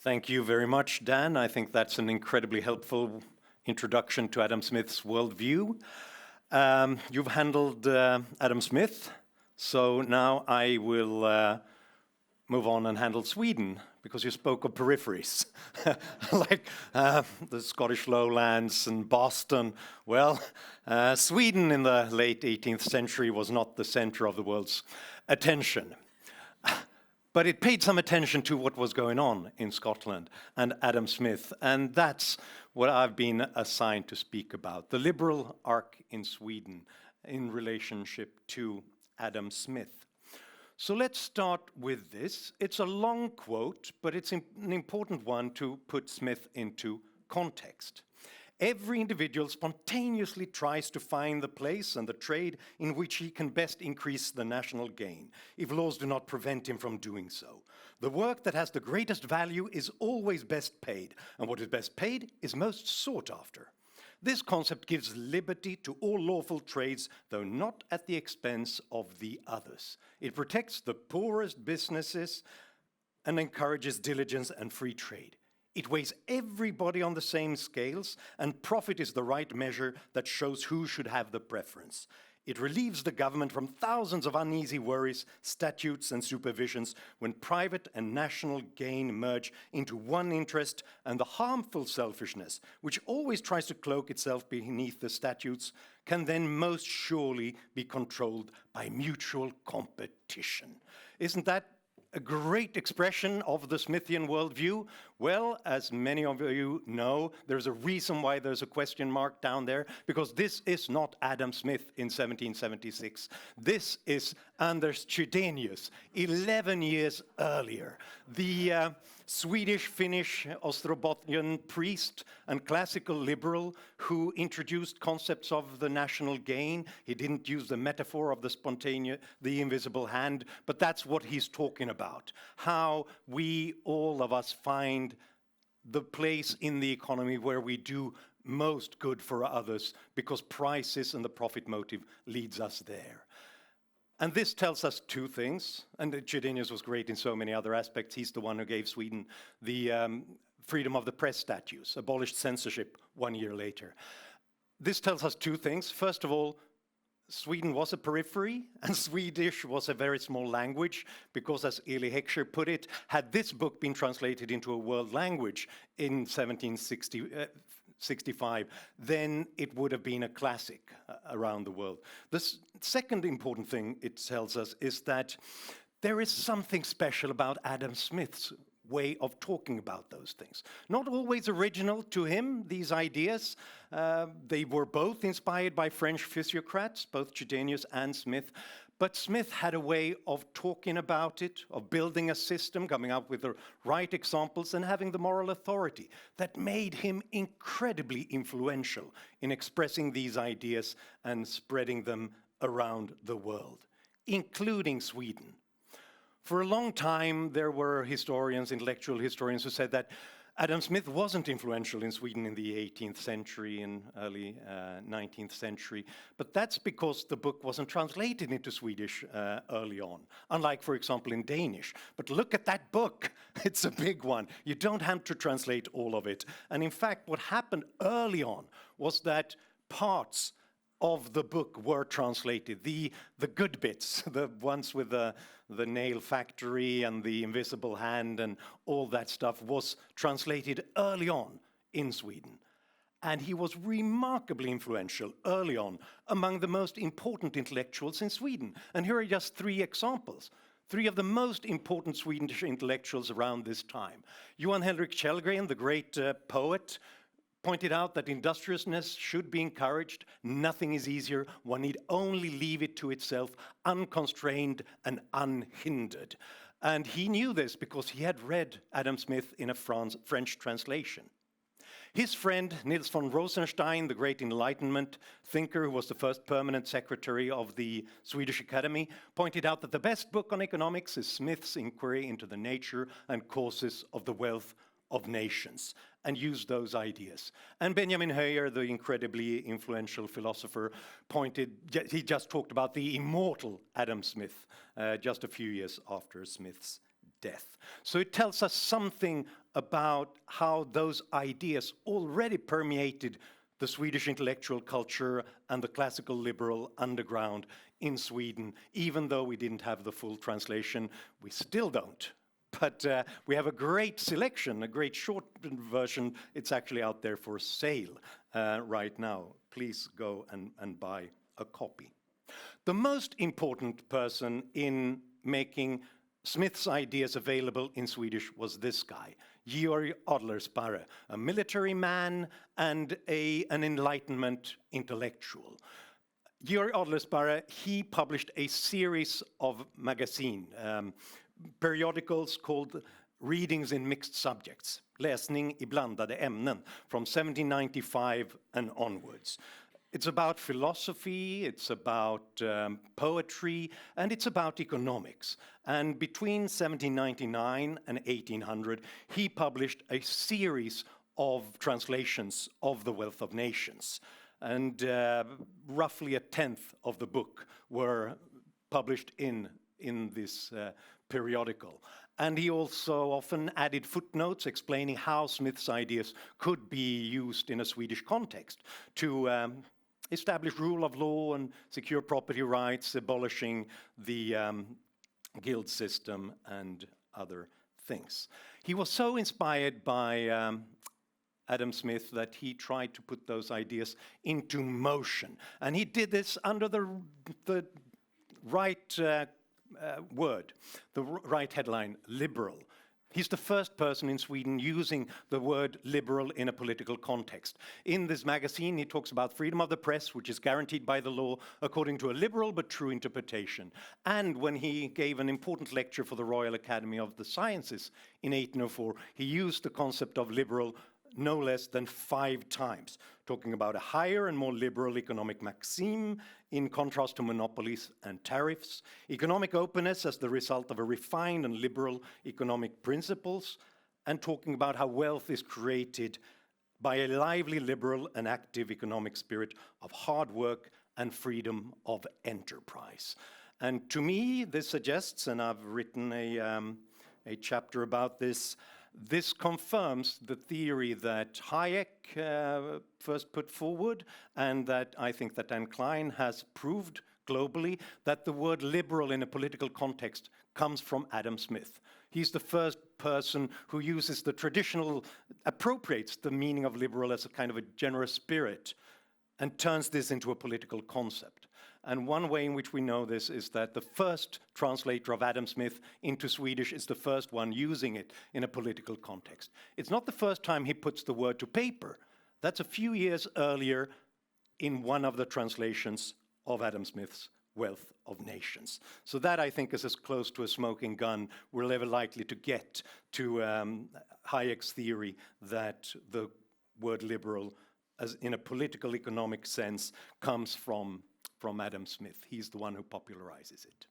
Thank you very much, Dan. I think that's an incredibly helpful introduction to Adam Smith's worldview. You've handled Adam Smith, so now I will move on and handle Sweden, because you spoke of peripheries, like the Scottish lowlands and Boston. Well, Sweden in the late 18th century was not the center of the world's attention. But it paid some attention to what was going on in Scotland and Adam Smith, and that's what I've been assigned to speak about, the liberal arc in Sweden in relationship to Adam Smith. So let's start with this. It's a long quote, but it's an important one to put Smith into context. Every individual spontaneously tries to find the place and the trade in which he can best increase the national gain, if laws do not prevent him from doing so. The work that has the greatest value is always best paid, and what is best paid is most sought after. This concept gives liberty to all lawful trades, though not at the expense of the others. It protects the poorest businesses and encourages diligence and free trade. It weighs everybody on the same scales, and profit is the right measure that shows who should have the preference. It relieves the government from thousands of uneasy worries, statutes, and supervisions when private and national gain merge into one interest, and the harmful selfishness, which always tries to cloak itself beneath the statutes, can then most surely be controlled by mutual competition. Isn't that a great expression of the Smithian worldview? Well, as many of you know, there's a reason why there's a question mark down there, because this is not Adam Smith in 1776. This is Anders Chydenius, 11 years earlier. The Swedish-Finnish Ostrobothnian priest and classical liberal who introduced concepts of the national gain. He didn't use the metaphor of the invisible hand, but that's what he's talking about. How we, all of us, find the place in the economy where we do most good for others, because prices and the profit motive leads us there. And this tells us two things, and Chydenius was great in so many other aspects. He's the one who gave Sweden the freedom of the press statutes, abolished censorship 1 year later. This tells us two things. First of all, Sweden was a periphery, and Swedish was a very small language, because, as Eli Heckscher put it, had this book been translated into a world language in 1765, then it would have been a classic around the world. The second important thing it tells us is that there is something special about Adam Smith's way of talking about those things. Not always original to him, these ideas. They were both inspired by French physiocrats, both Chydenius and Smith. But Smith had a way of talking about it, of building a system, coming up with the right examples, and having the moral authority that made him incredibly influential in expressing these ideas and spreading them around the world, including Sweden. For a long time, there were historians, intellectual historians, who said that Adam Smith wasn't influential in Sweden in the 18th century and early 19th century, but that's because the book wasn't translated into Swedish early on, unlike, for example, in Danish. But look at that book. It's a big one. You don't have to translate all of it. And in fact, what happened early on was that parts of the book were translated. The good bits, the ones with the nail factory and the invisible hand and all that stuff, was translated early on in Sweden. And he was remarkably influential early on among the most important intellectuals in Sweden. And here are just three examples. Three of the most important Swedish intellectuals around this time. Johan Henrik Källgren, the great poet, pointed out that industriousness should be encouraged. Nothing is easier. One need only leave it to itself, unconstrained and unhindered. And he knew this because he had read Adam Smith in a French translation. His friend Niels von Rosenstein, the great Enlightenment thinker who was the first permanent secretary of the Swedish Academy, pointed out that the best book on economics is Smith's Inquiry into the Nature and Causes of the Wealth of Nations, and used those ideas. And Benjamin Höjer, the incredibly influential philosopher, he just talked about the immortal Adam Smith just a few years after Smith's death. So it tells us something about how those ideas already permeated the Swedish intellectual culture and the classical liberal underground in Sweden. Even though we didn't have the full translation, we still don't. But we have a great selection, a great shortened version. It's actually out there for sale right now. Please go and buy a copy. The most important person in making Smith's ideas available in Swedish was this guy, Georg Adlersparre, a military man and an Enlightenment intellectual. Georg Adlersparre, he published a series of magazine, periodicals called Readings in Mixed Subjects, läsning i blandade ämnen, from 1795 and onwards. It's about philosophy, it's about poetry, and it's about economics. And between 1799 and 1800, he published a series of translations of The Wealth of Nations. And roughly a tenth of the book were published in this periodical. And he also often added footnotes explaining how Smith's ideas could be used in a Swedish context to establish rule of law and secure property rights, abolishing the guild system and other things. He was so inspired by Adam Smith that he tried to put those ideas into motion. And he did this under the right word, the right headline, liberal. He's the first person in Sweden using the word liberal in a political context. In this magazine, he talks about freedom of the press, which is guaranteed by the law according to a liberal but true interpretation. And when he gave an important lecture for the Royal Academy of the Sciences in 1804, he used the concept of liberal no less than 5 times, talking about a higher and more liberal economic maxim in contrast to monopolies and tariffs, economic openness as the result of a refined and liberal economic principles, and talking about how wealth is created by a lively, liberal and active economic spirit of hard work and freedom of enterprise. And to me, this suggests, and I've written a chapter about this, this confirms the theory that Hayek first put forward, and that I think that Dan Klein has proved globally, that the word liberal in a political context comes from Adam Smith. He's the first person who uses the traditional, appropriates the meaning of liberal as a kind of a generous spirit, and turns this into a political concept. And one way in which we know this is that the first translator of Adam Smith into Swedish is the first one using it in a political context. It's not the first time he puts the word to paper. That's a few years earlier in one of the translations of Adam Smith's Wealth of Nations. So that, I think, is as close to a smoking gun we're ever likely to get to Hayek's theory that the word liberal, as in a political economic sense, comes from Adam Smith. He's the one who popularizes it.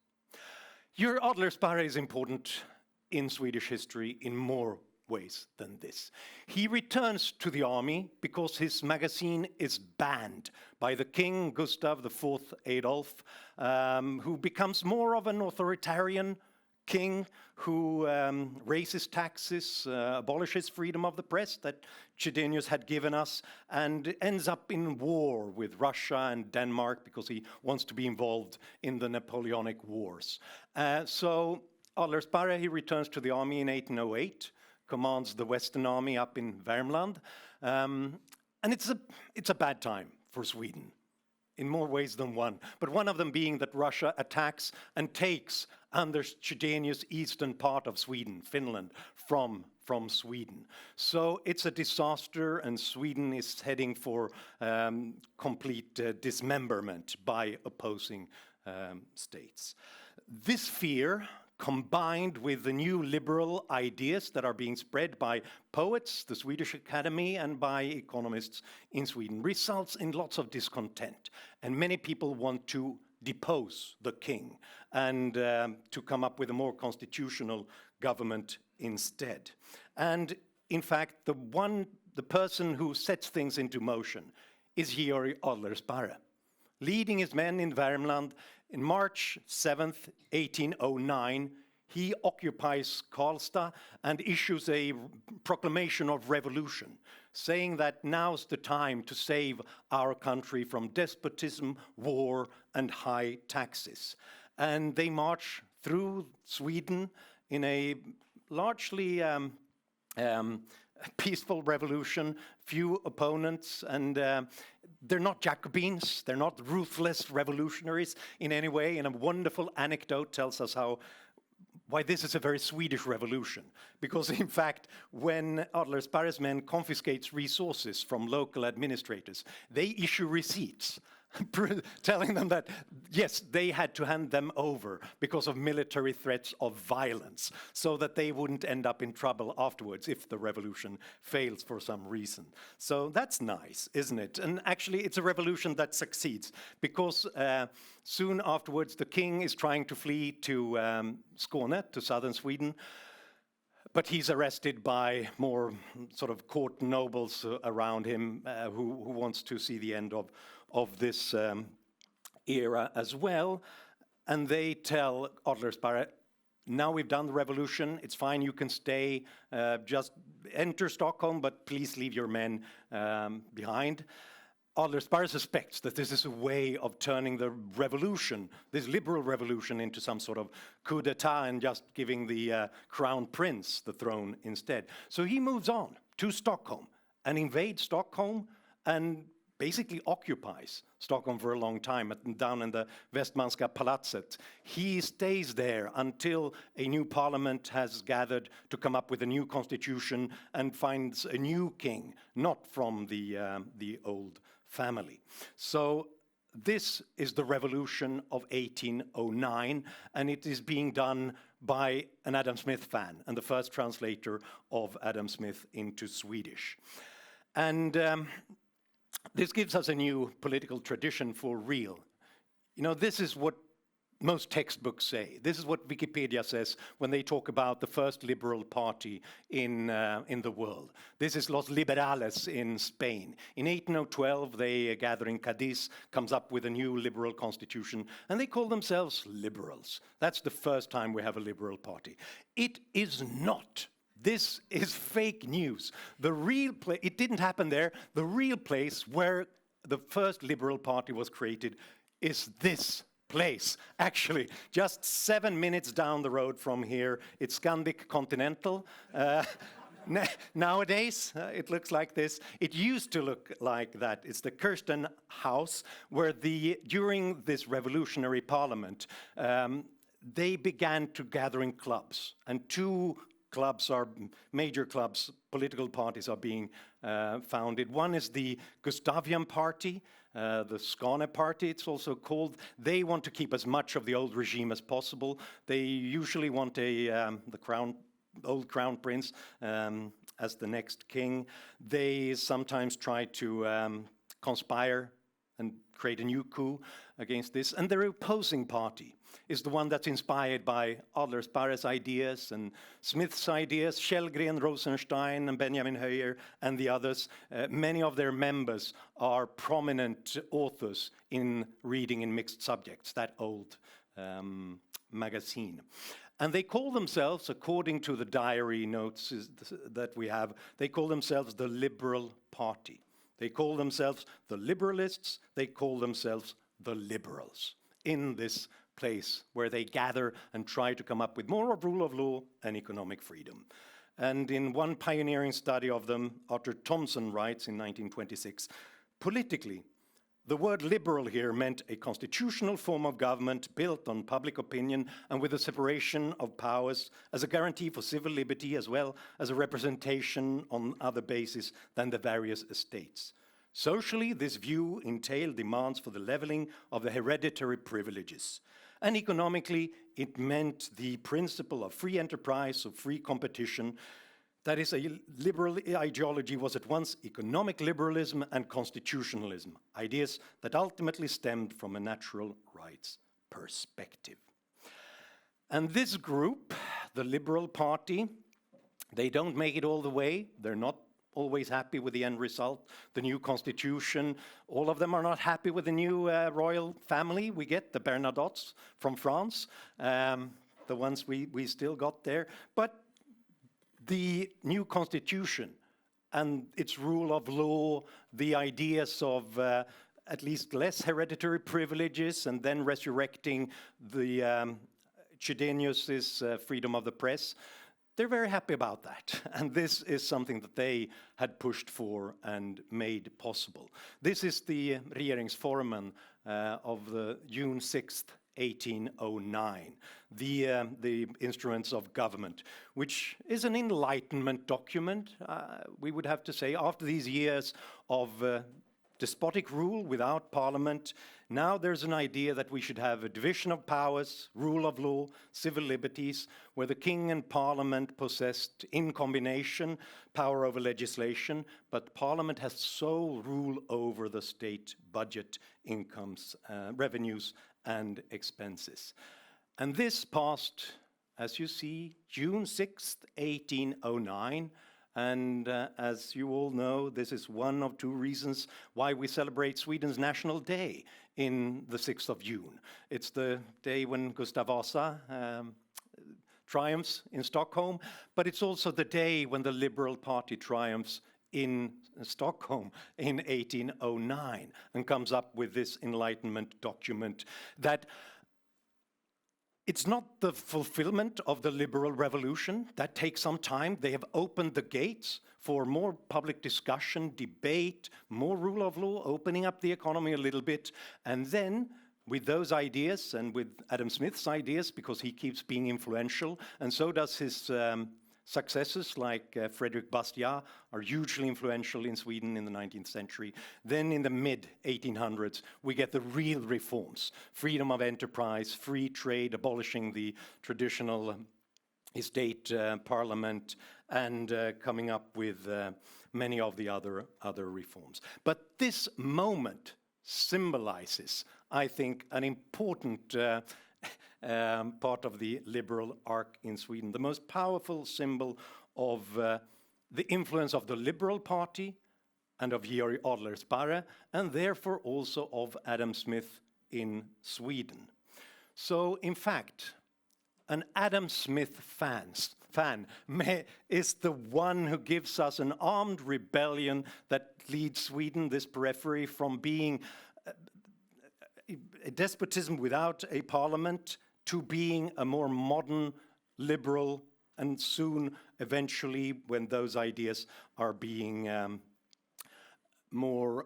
Georg Adlersparre is important in Swedish history in more ways than this. He returns to the army because his magazine is banned by the king, Gustav IV Adolf, who becomes more of an authoritarian king who raises taxes, abolishes freedom of the press that Chydenius had given us, and ends up in war with Russia and Denmark because he wants to be involved in the Napoleonic Wars. So Adlersparre, he returns to the army in 1808, commands the Western Army up in Värmland, and it's a bad time for Sweden in more ways than one, but one of them being that Russia attacks and takes Anders Chydenius' eastern part of Sweden, Finland, from Sweden. So it's a disaster, and Sweden is heading for complete dismemberment by opposing states. This fear, combined with the new liberal ideas that are being spread by poets, the Swedish Academy, and by economists in Sweden, results in lots of discontent. And many people want to depose the king and to come up with a more constitutional government instead. And in fact, the person who sets things into motion is Georg Adlersparre, leading his men in Värmland. In March 7th, 1809, He occupies Karlstad and issues a proclamation of revolution, saying that now's the time to save our country from despotism, war, and high taxes. And they march through Sweden in a largely peaceful revolution, few opponents, and they're not Jacobins, they're not ruthless revolutionaries in any way. And a wonderful anecdote tells us why this is a very Swedish revolution. Because in fact, when Adlersparre's men confiscates resources from local administrators, they issue receipts telling them that, yes, they had to hand them over because of military threats of violence, so that they wouldn't end up in trouble afterwards if the revolution fails for some reason. So that's nice, isn't it? And actually, it's a revolution that succeeds, because soon afterwards, the king is trying to flee to Skåne, to southern Sweden, but he's arrested by more sort of court nobles around him who wants to see the end of this era as well. And they tell Adlersparre, now we've done the revolution, it's fine, you can stay, just enter Stockholm, but please leave your men behind. Adlersparre suspects that this is a way of turning the revolution, this liberal revolution, into some sort of coup d'etat and just giving the crown prince the throne instead. So he moves on to Stockholm and invades Stockholm and basically occupies Stockholm for a long time, down in the Westmanska palatset. He stays there until a new parliament has gathered to come up with a new constitution and finds a new king, not from the old family. So this is the revolution of 1809, and it is being done by an Adam Smith fan and the first translator of Adam Smith into Swedish. And this gives us a new political tradition for real. You know, this is what most textbooks say. This is what Wikipedia says when they talk about the first liberal party in the world. This is Los Liberales in Spain. In 1812, they gather in Cadiz, comes up with a new liberal constitution, and they call themselves liberals. That's the first time we have a liberal party. It is not. This is fake news. The real place, it didn't happen there. The real place where the first liberal party was created is this place, actually, just 7 minutes down the road from here. It's Scandic Continental. Nowadays, it looks like this. It used to look like that. It's the Kirsten House, where during this revolutionary parliament, they began to gather in clubs, and two clubs are major clubs, political parties are being founded. One is the Gustavian Party, the Skåne Party, it's also called. They want to keep as much of the old regime as possible. They usually want the old crown prince as the next king. They sometimes try to conspire and create a new coup against this. And their opposing party is the one that's inspired by Adlersparre's ideas and Smith's ideas, Kjellgren, Rosenstein, and Benjamin Höjer, and the others. Many of their members are prominent authors in Reading in Mixed Subjects, that old magazine. And they call themselves, according to the diary notes that we have, they call themselves the Liberal Party. They call themselves the Liberalists, they call themselves the Liberals in this place where they gather and try to come up with more of rule of law and economic freedom. And in one pioneering study of them, Arthur Thomson writes in 1926, politically, the word liberal here meant a constitutional form of government built on public opinion and with a separation of powers as a guarantee for civil liberty as well as a representation on other bases than the various estates. Socially, this view entailed demands for the leveling of the hereditary privileges. And economically, it meant the principle of free enterprise, of free competition. That is, a liberal ideology was at once economic liberalism and constitutionalism, ideas that ultimately stemmed from a natural rights perspective. And this group, the Liberal Party, they don't make it all the way. They're not always happy with the end result, the new constitution. All of them are not happy with the new royal family we get, the Bernadottes from France. the ones we still got there. But the new constitution and its rule of law, the ideas of at least less hereditary privileges, and then resurrecting the Chydenius's freedom of the press, they're very happy about that. And this is something that they had pushed for and made possible. This is the regeringsformen of the June 6th, 1809, the instruments of government, which is an Enlightenment document, we would have to say. After these years of despotic rule without parliament, now there's an idea that we should have a division of powers, rule of law, civil liberties, where the king and parliament possessed in combination power over legislation, but parliament has sole rule over the state budget, incomes, revenues, and expenses. And this passed, as you see, June 6th, 1809. And as you all know, this is one of two reasons why we celebrate Sweden's National Day in the 6th of June. It's the day when Gustav Vasa triumphs in Stockholm, but it's also the day when the Liberal Party triumphs in Stockholm in 1809 and comes up with this Enlightenment document that it's not the fulfillment of the liberal revolution. That takes some time. They have opened the gates for more public discussion, debate, more rule of law, opening up the economy a little bit. And then with those ideas and with Adam Smith's ideas, because he keeps being influential, and so does his successors like Frederick Bastiat are hugely influential in Sweden in the 19th century. Then in the mid-1800s, we get the real reforms. Freedom of enterprise, free trade, abolishing the traditional estate parliament, and coming up with many of the other reforms. But this moment symbolizes, I think, an important part of the liberal arc in Sweden, the most powerful symbol of the influence of the Liberal Party and of Georg Adlersparre, and therefore also of Adam Smith in Sweden. So, in fact, an Adam Smith fan is the one who gives us an armed rebellion that leads Sweden, this periphery, from being a despotism without a parliament to being a more modern, liberal, and soon, eventually, when those ideas are being more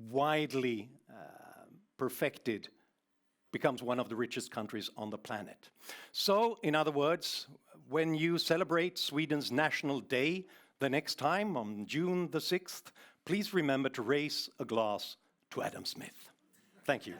widely perfected, becomes one of the richest countries on the planet. So, in other words, when you celebrate Sweden's National Day the next time on June the 6th, please remember to raise a glass to Adam Smith. Thank you.